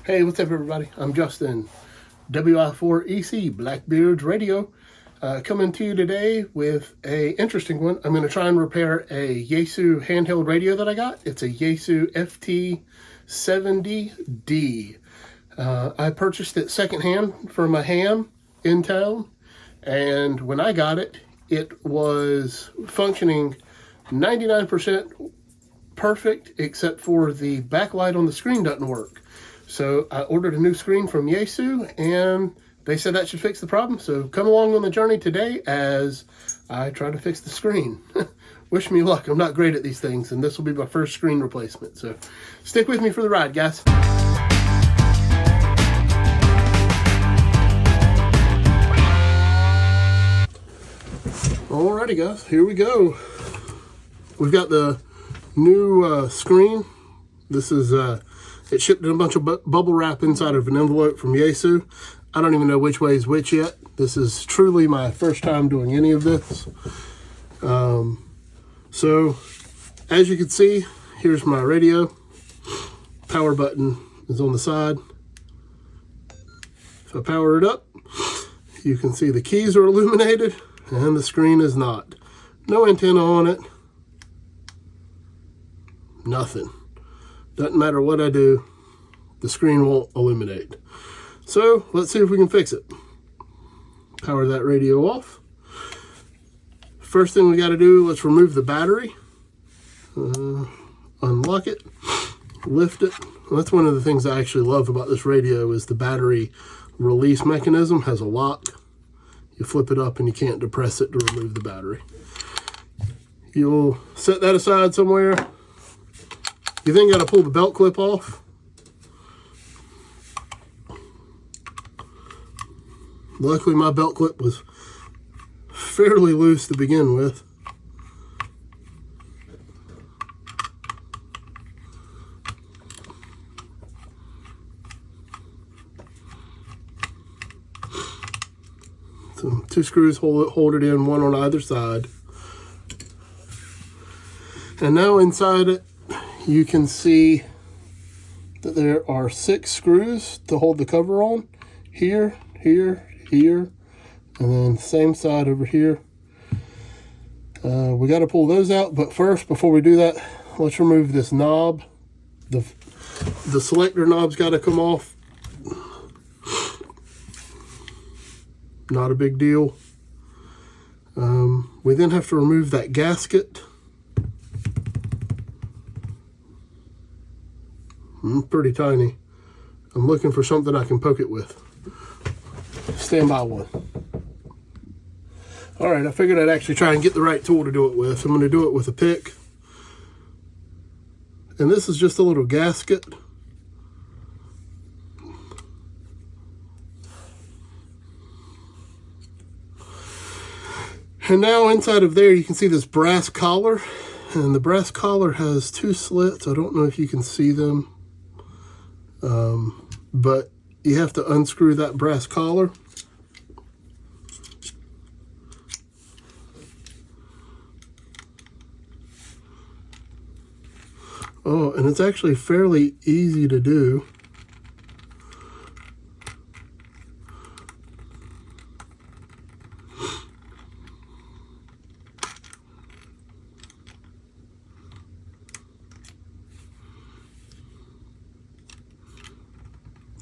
Hey, what's up, everybody? I'm Justin, WI4EC, Blackbeard's radio, coming to you today with a interesting one. I'm going to try and repair a Yaesu handheld radio that I got. It's a Yaesu FT70D. I purchased it secondhand from a ham in town, and when I got it, it was functioning 99% perfect, except for the backlight on the screen doesn't work. So I ordered a new screen from Yaesu, and they said that should fix the problem. So come along on the journey today as I try to fix the screen. Wish me luck. I'm not great at these things, and this will be my first screen replacement. So stick with me for the ride, guys. Alrighty, guys, here we go. We've got the new screen. This is it shipped in a bunch of bubble wrap inside of an envelope from Yaesu. I don't even know which way is which yet. This is truly my first time doing any of this. So as you can see, here's my radio. Power button is on the side. If I power it up, you can see the keys are illuminated and the screen is not. No antenna on it. Nothing. Doesn't matter what I do, the screen won't illuminate. So let's see if we can fix it. Power that radio off. First thing we got to do, let's remove the battery. Unlock it, lift it. Well, that's one of the things I actually love about this radio is the battery release mechanism has a lock. You flip it up and you can't depress it to remove the battery. You'll set that aside somewhere. You then got to pull the belt clip off. Luckily, my belt clip was fairly loose to begin with. So 2 screws hold it in, one on either side. And now inside it, you can see that there are 6 screws to hold the cover on. Here, here, here, and then same side over here. We got to pull those out, but first, before we do that, let's remove this knob. The selector knob's got to come off. Not a big deal. We then have to remove that gasket. Pretty tiny. I'm looking for something I can poke it with. Stand by one. All right, I figured I'd actually try and get the right tool to do it with. I'm going to do it with a pick. And this is just a little gasket. And now inside of there, you can see this brass collar. And the brass collar has 2 slits. I don't know if you can see them. But you have to unscrew that brass collar. Oh, and it's actually fairly easy to do.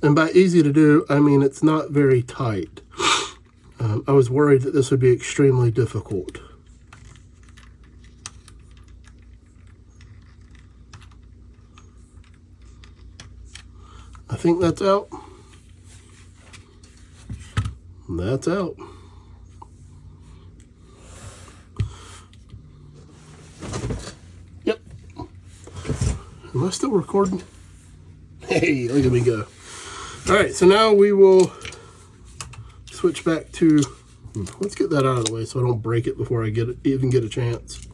And by easy to do, I mean it's not very tight. I was worried that this would be extremely difficult. I think that's out. That's out. Yep. Am I still recording? Hey, look at me go. All right, so now we will switch back to, let's get that out of the way so I don't break it before I even get a chance.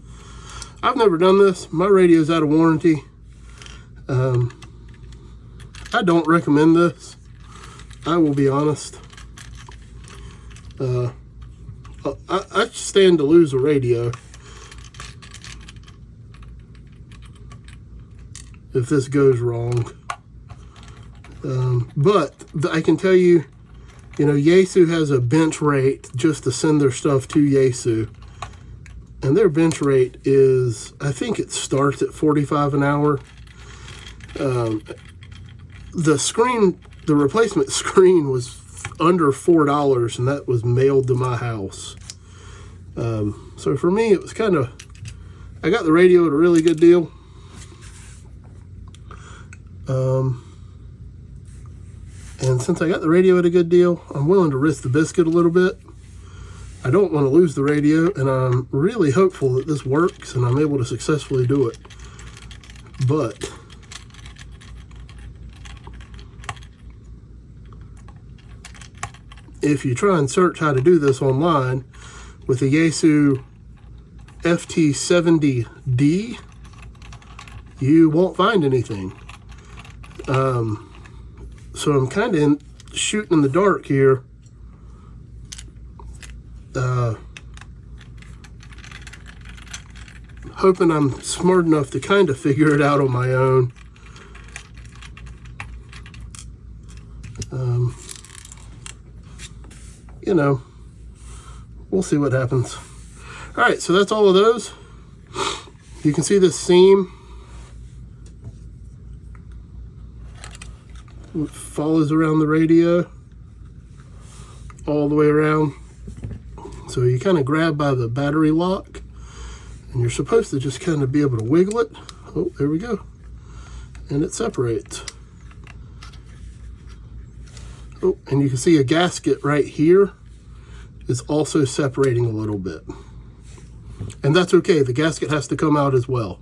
I've never done this. My radio's out of warranty. I don't recommend this. I will be honest. I stand to lose a radio if this goes wrong. But I can tell you, you know, Yaesu has a bench rate just to send their stuff to Yaesu. And their bench rate is, I think it starts at 45 an hour. The screen, the replacement screen was under $4, and that was mailed to my house. So for me, it was kind of, I got the radio at a really good deal. And since I got the radio at a good deal, I'm willing to risk the biscuit a little bit. I don't want to lose the radio, and I'm really hopeful that this works and I'm able to successfully do it. But if you try and search how to do this online with the Yaesu FT70D, you won't find anything. So I'm kind of shooting in the dark here. Hoping I'm smart enough to kind of figure it out on my own. You know, we'll see what happens. All right, so that's all of those. You can see this seam. It follows around the radio all the way around. So you kind of grab by the battery lock, and you're supposed to just kind of be able to wiggle it. Oh, there we go. And it separates. Oh, and you can see a gasket right here is also separating a little bit. And that's okay, the gasket has to come out as well.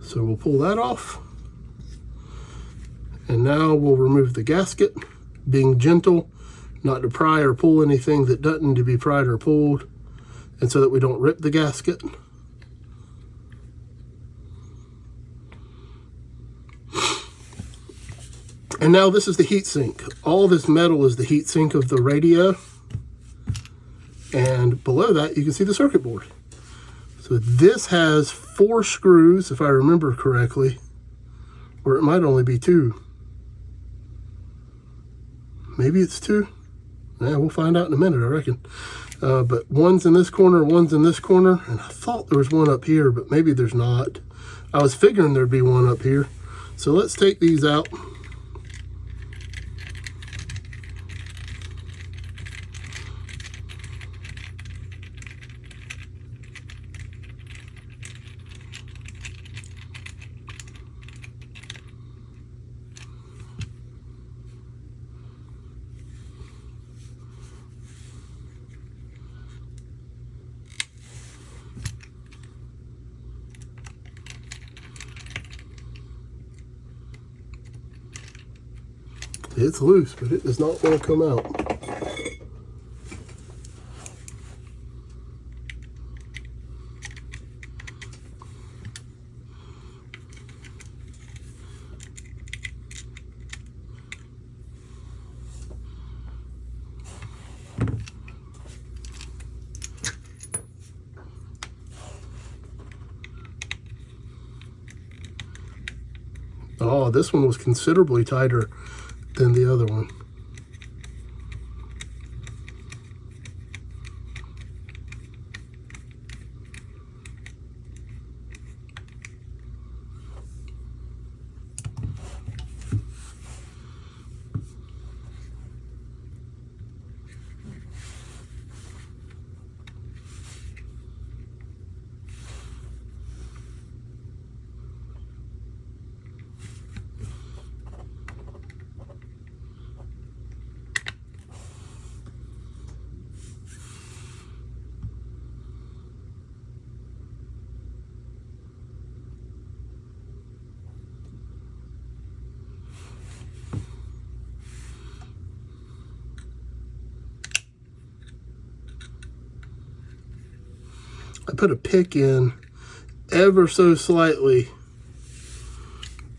So we'll pull that off. And now we'll remove the gasket, being gentle, not to pry or pull anything that doesn't need to be pried or pulled, and so that we don't rip the gasket. And now this is the heat sink. All this metal is the heat sink of the radio. And below that, you can see the circuit board. So this has 4 screws, if I remember correctly, or it might only be 2. Maybe it's 2. Yeah, we'll find out in a minute, I reckon. But one's in this corner, one's in this corner, and I thought there was one up here, but maybe there's not. I was figuring there'd be one up here. So let's take these out. It's loose, but it does not want to come out. Oh, this one was considerably tighter than the other one. I put a pick in ever so slightly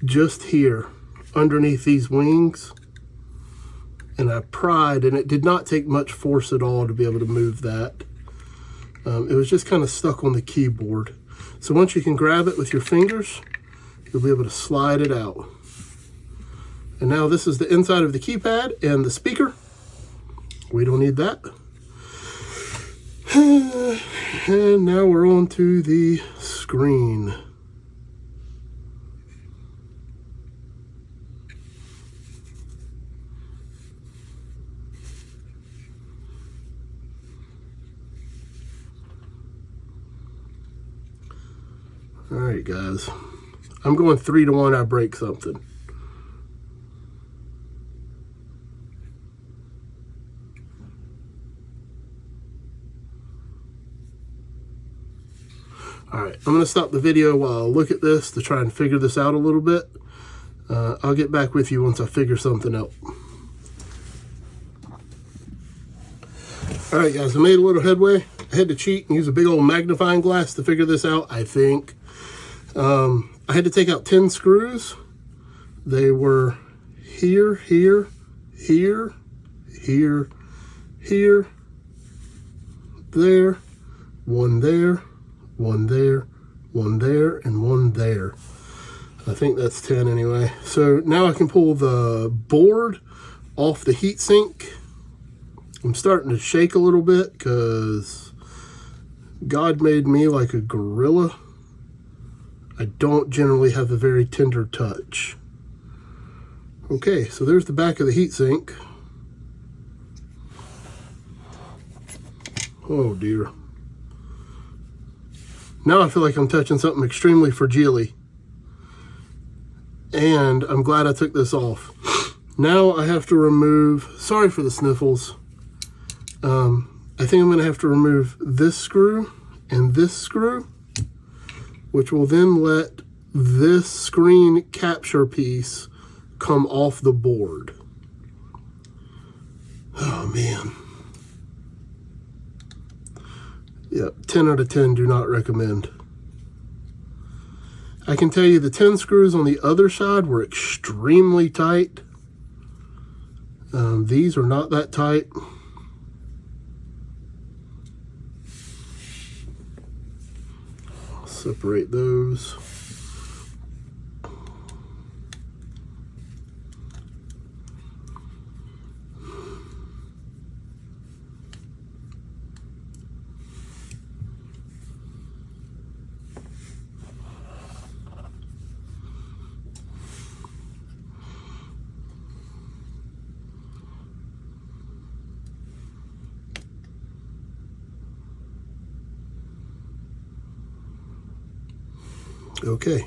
just here underneath these wings, and I pried, and it did not take much force at all to be able to move that. It was just kind of stuck on the keyboard. So once you can grab it with your fingers, you'll be able to slide it out. And now this is the inside of the keypad and the speaker. We don't need that. And now we're on to the screen. All right, guys. I'm going 3 to 1. I break something. All right, I'm going to stop the video while I look at this to try and figure this out a little bit. I'll get back with you once I figure something out. All right, guys, I made a little headway. I had to cheat and use a big old magnifying glass to figure this out, I think. I had to take out 10 screws. They were here, here, here, here, here, there, one there, one there, one there, and one there. I think that's 10 anyway. So now I can pull the board off the heatsink. I'm starting to shake a little bit because God made me like a gorilla. I don't generally have a very tender touch. Okay, so there's the back of the heatsink. Oh dear. Now I feel like I'm touching something extremely fragile. And I'm glad I took this off. Now I have to remove, sorry for the sniffles. I think I'm going to have to remove this screw and this screw, which will then let this screen capture piece come off the board. Oh man. Yep, 10 out of 10 do not recommend. I can tell you the 10 screws on the other side were extremely tight. These are not that tight. I'll separate those. Okay,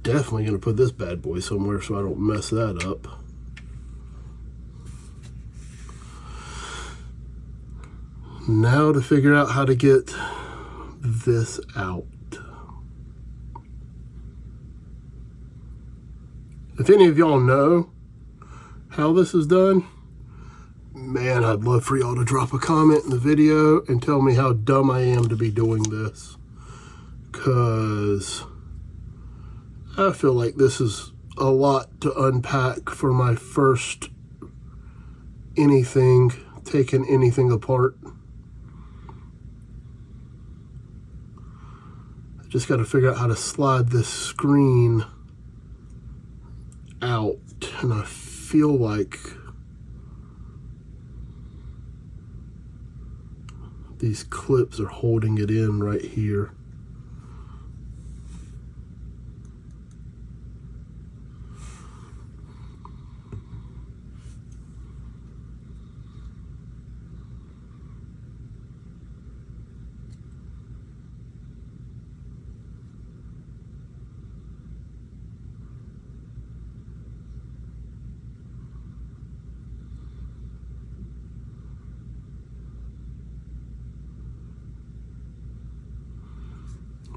definitely going to put this bad boy somewhere so I don't mess that up. Now to figure out how to get this out. If any of y'all know how this is done, man, I'd love for y'all to drop a comment in the video and tell me how dumb I am to be doing this. Because I feel like this is a lot to unpack for my first taking anything apart. I just got to figure out how to slide this screen out, and I feel like these clips are holding it in right here.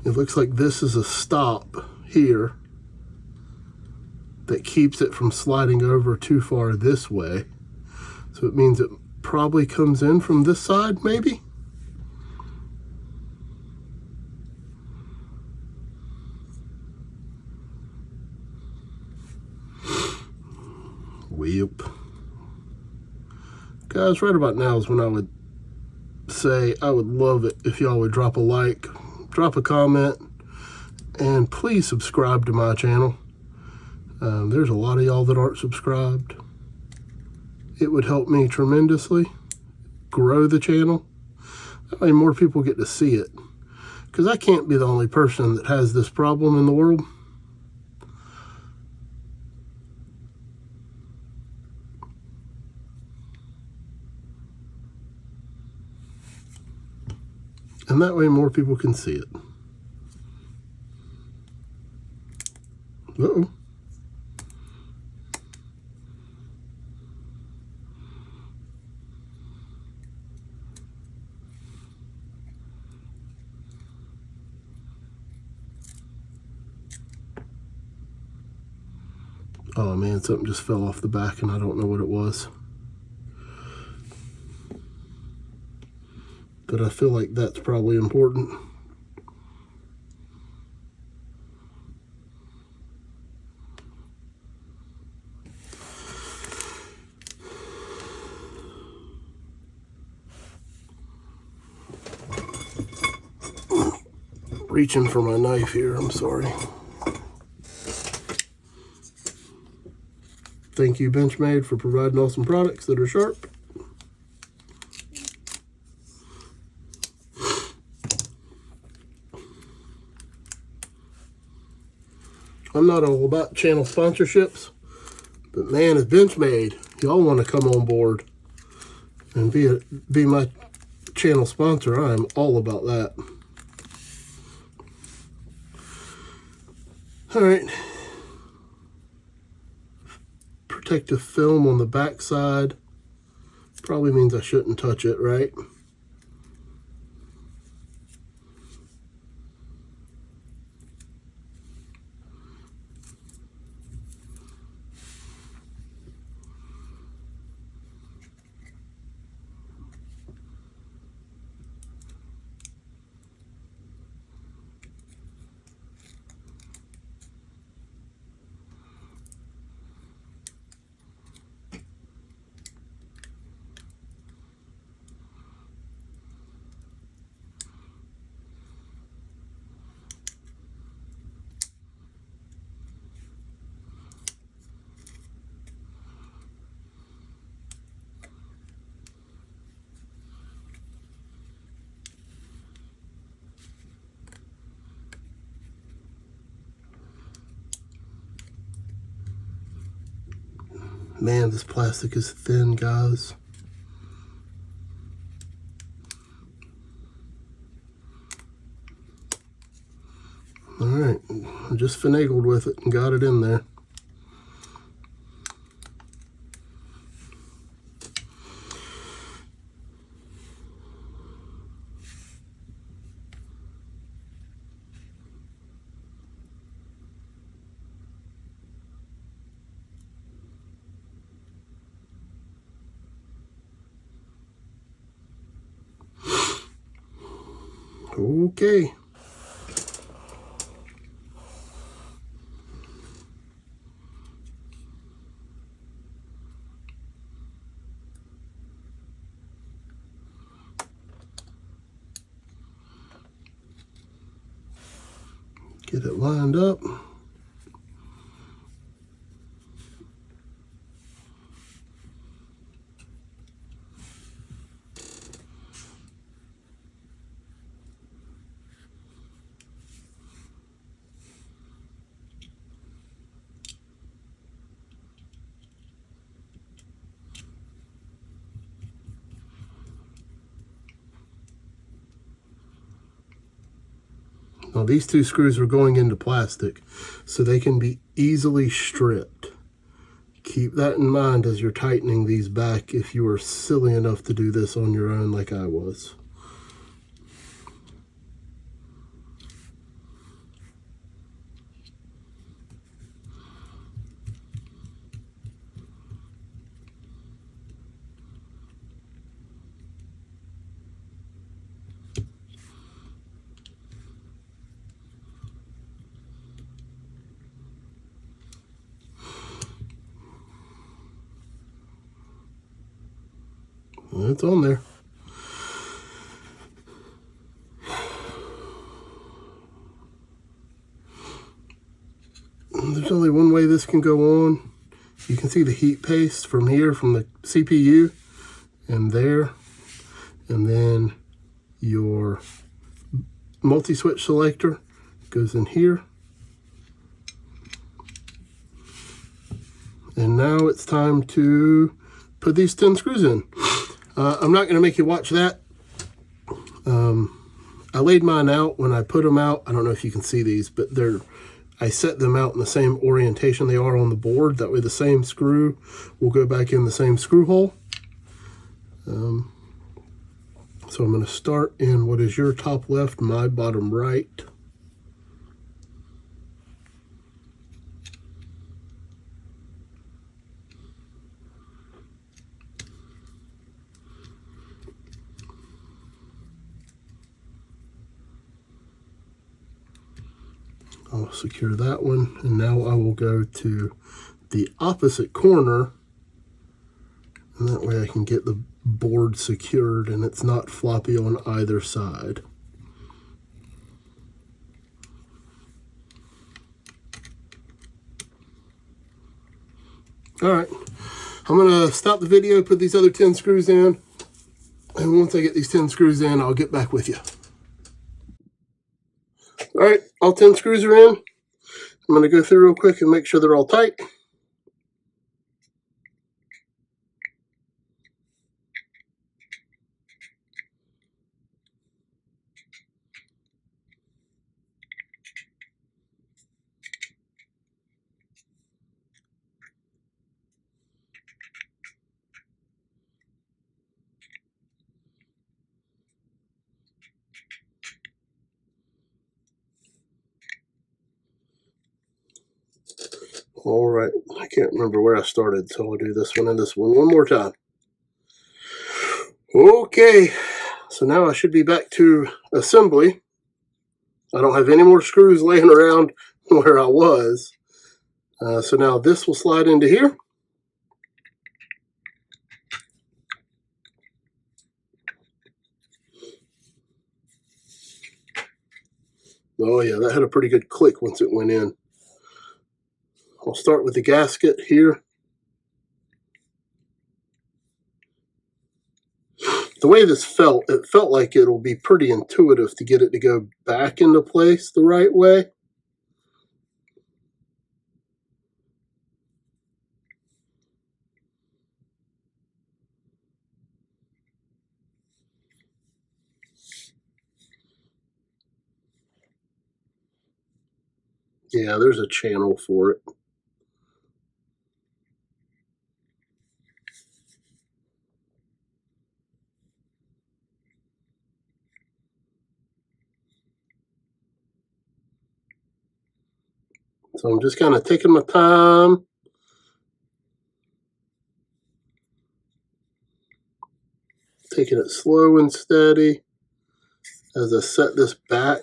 It looks like this is a stop here that keeps it from sliding over too far this way. So it means it probably comes in from this side, maybe? Weep. Guys, right about now is when I would say I would love it if y'all would drop a like, drop a comment, and please subscribe to my channel. There's a lot of y'all that aren't subscribed. It would help me tremendously grow the channel. That way more people get to see it. Because I can't be the only person that has this problem in the world. And that way more people can see it. Uh-oh. Oh man, something just fell off the back and I don't know what it was. But I feel like that's probably important. Reaching for my knife here, I'm sorry. Thank you, Benchmade, for providing awesome products that are sharp. I'm not all about channel sponsorships, but man, if Benchmade, y'all want to come on board and be my channel sponsor, I am all about that. All right. Protective film on the back side. Probably means I shouldn't touch it, right? Man, this plastic is thin, guys. All right, I just finagled with it and got it in there. Okay. Get it lined up. Now these two screws are going into plastic, so they can be easily stripped. Keep that in mind as you're tightening these back if you are silly enough to do this on your own like I was. It's on there. There's only one way this can go on. You can see the heat paste from here, from the CPU, and there. And then your multi-switch selector goes in here. And now it's time to put these 10 screws in. I'm not going to make you watch that. I laid mine out when I put them out. I don't know if you can see these, but I set them out in the same orientation they are on the board. That way the same screw will go back in the same screw hole. So I'm going to start in what is your top left, my bottom right. I'll secure that one, and now I will go to the opposite corner, and that way I can get the board secured and it's not floppy on either side. All right, I'm gonna stop the video, put these other 10 screws in, and once I get these 10 screws in, I'll get back with you. All right, all 10 screws are in. I'm gonna go through real quick and make sure they're all tight. All right, I can't remember where I started, so I'll do this one and this one more time. Okay, so now I should be back to assembly. I don't have any more screws laying around where I was. So now this will slide into here. Oh yeah, that had a pretty good click once it went in. I'll start with the gasket here. The way this felt, it felt like it'll be pretty intuitive to get it to go back into place the right way. Yeah, there's a channel for it. So I'm just kind of taking my time. Taking it slow and steady as I set this back.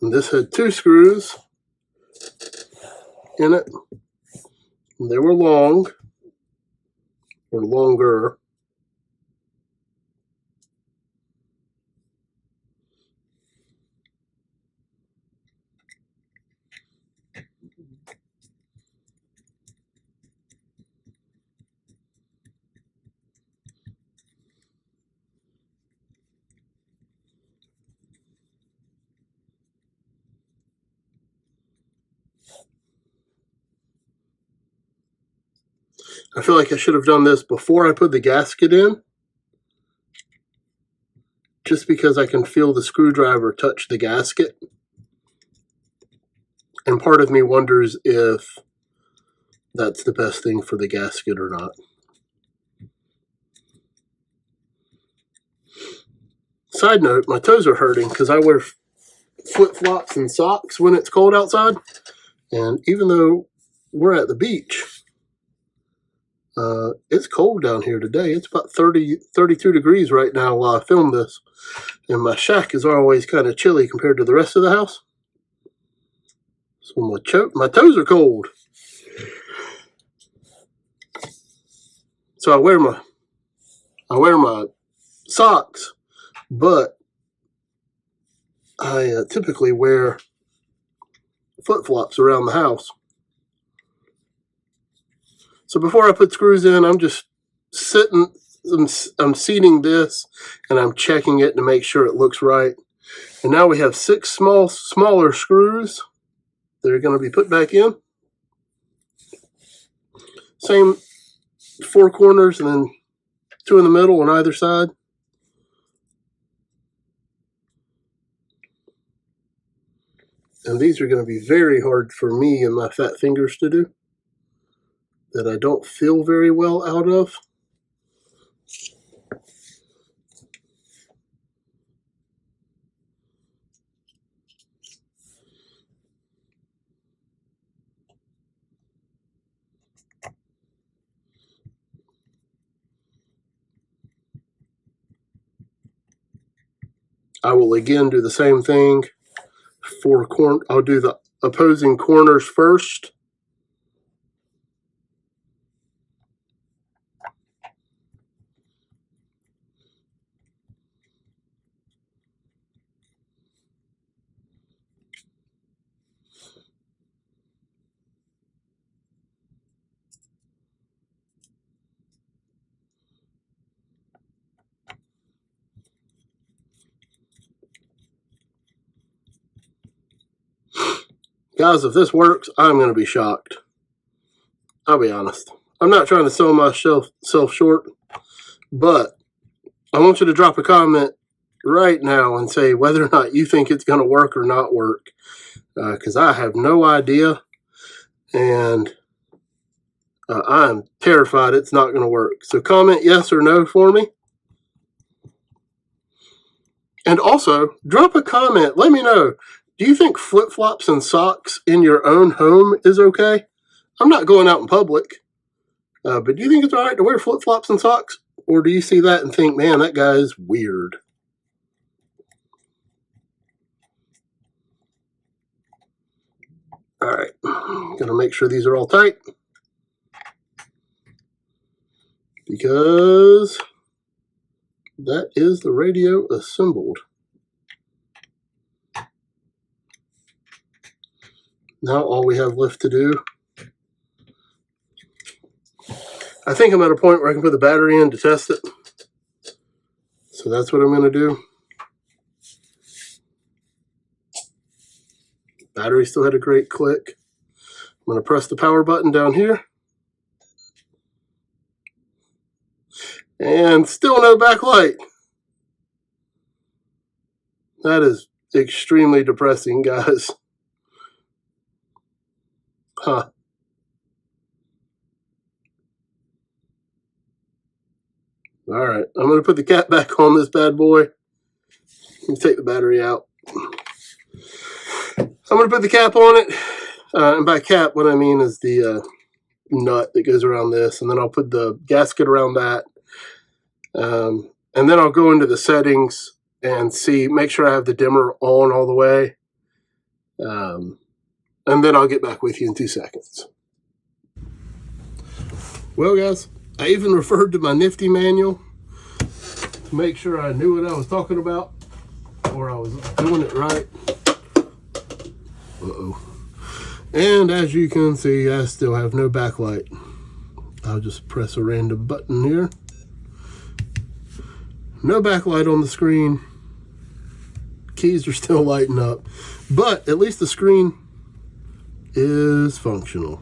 And this had 2 screws in it. And they were long, or longer. I feel like I should have done this before I put the gasket in, just because I can feel the screwdriver touch the gasket. And part of me wonders if that's the best thing for the gasket or not. Side note, my toes are hurting because I wear flip-flops and socks when it's cold outside. And even though we're at the beach, it's cold down here today. It's about 32 degrees right now while I film this. And my shack is always kind of chilly compared to the rest of the house. So my toes are cold. So I wear my socks, but I typically wear flip-flops around the house. So before I put screws in, I'm just sitting, I'm seating this, and I'm checking it to make sure it looks right. And now we have 6 smaller screws that are going to be put back in. Same 4 corners and then 2 in the middle on either side. And these are going to be very hard for me and my fat fingers to do, that I don't feel very well out of. I will again do the same thing. I'll do the opposing corners first. Guys, if this works, I'm going to be shocked. I'll be honest. I'm not trying to sell myself short, but I want you to drop a comment right now and say whether or not you think it's going to work or not work, because I have no idea, and I'm terrified it's not going to work. So comment yes or no for me. And also, drop a comment. Let me know. Do you think flip-flops and socks in your own home is okay? I'm not going out in public, but do you think it's all right to wear flip-flops and socks? Or do you see that and think, man, that guy is weird? All right, I'm going to make sure these are all tight, because that is the radio assembled. Now all we have left to do, I think I'm at a point where I can put the battery in to test it. So that's what I'm going to do. Battery still had a great click. I'm going to press the power button down here. And still no backlight. That is extremely depressing, guys. Huh. All right, I'm going to put the cap back on this bad boy. Let me take the battery out. I'm going to put the cap on it. And by cap, what I mean is the nut that goes around this. And then I'll put the gasket around that. And then I'll go into the settings and make sure I have the dimmer on all the way. And then I'll get back with you in 2 seconds. Well, guys, I even referred to my nifty manual to make sure I knew what I was talking about, or I was doing it right. Uh-oh. And as you can see, I still have no backlight. I'll just press a random button here. No backlight on the screen. Keys are still lighting up, but at least the screen is functional.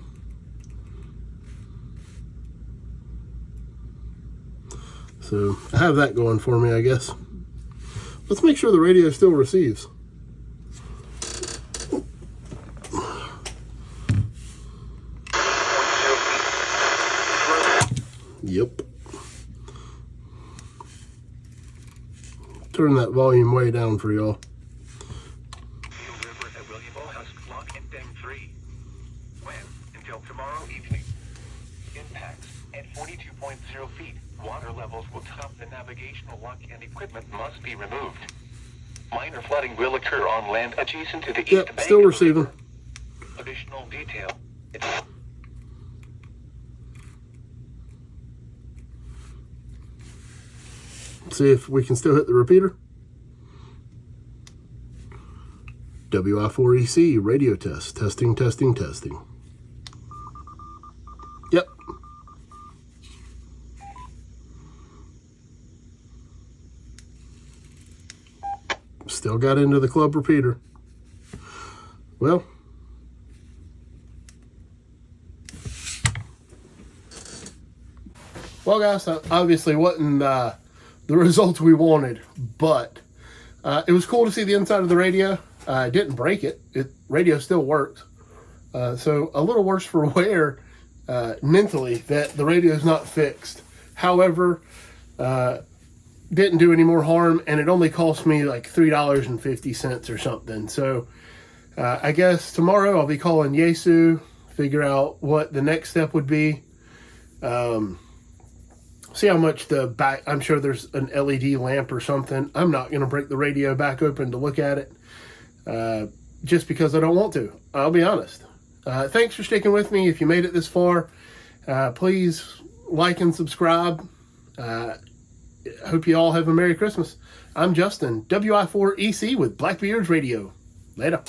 So I have that going for me, I guess. Let's make sure the radio still receives. Yep. Turn that volume way down for y'all. Until tomorrow evening. Impacts at 42.0 feet. Water levels will top the navigational lock and equipment must be removed. Minor flooding will occur on land adjacent to the east bank. Still receiving. Additional detail. See if we can still hit the repeater. WI4EC radio test. Testing, testing, testing. Yep. Still got into the club repeater. Well, guys, obviously wasn't the results we wanted, but it was cool to see the inside of the radio. I didn't break it. Radio still works. So a little worse for wear mentally that the radio is not fixed. However, didn't do any more harm, and it only cost me like $3.50 or something. So I guess tomorrow I'll be calling Yaesu, figure out what the next step would be. See how much the back, I'm sure there's an LED lamp or something. I'm not going to break the radio back open to look at it just because I don't want to. I'll be honest. Thanks for sticking with me. If you made it this far, please like and subscribe. Hope you all have a Merry Christmas. I'm Justin, WI4EC with Blackbeard's Radio. Later.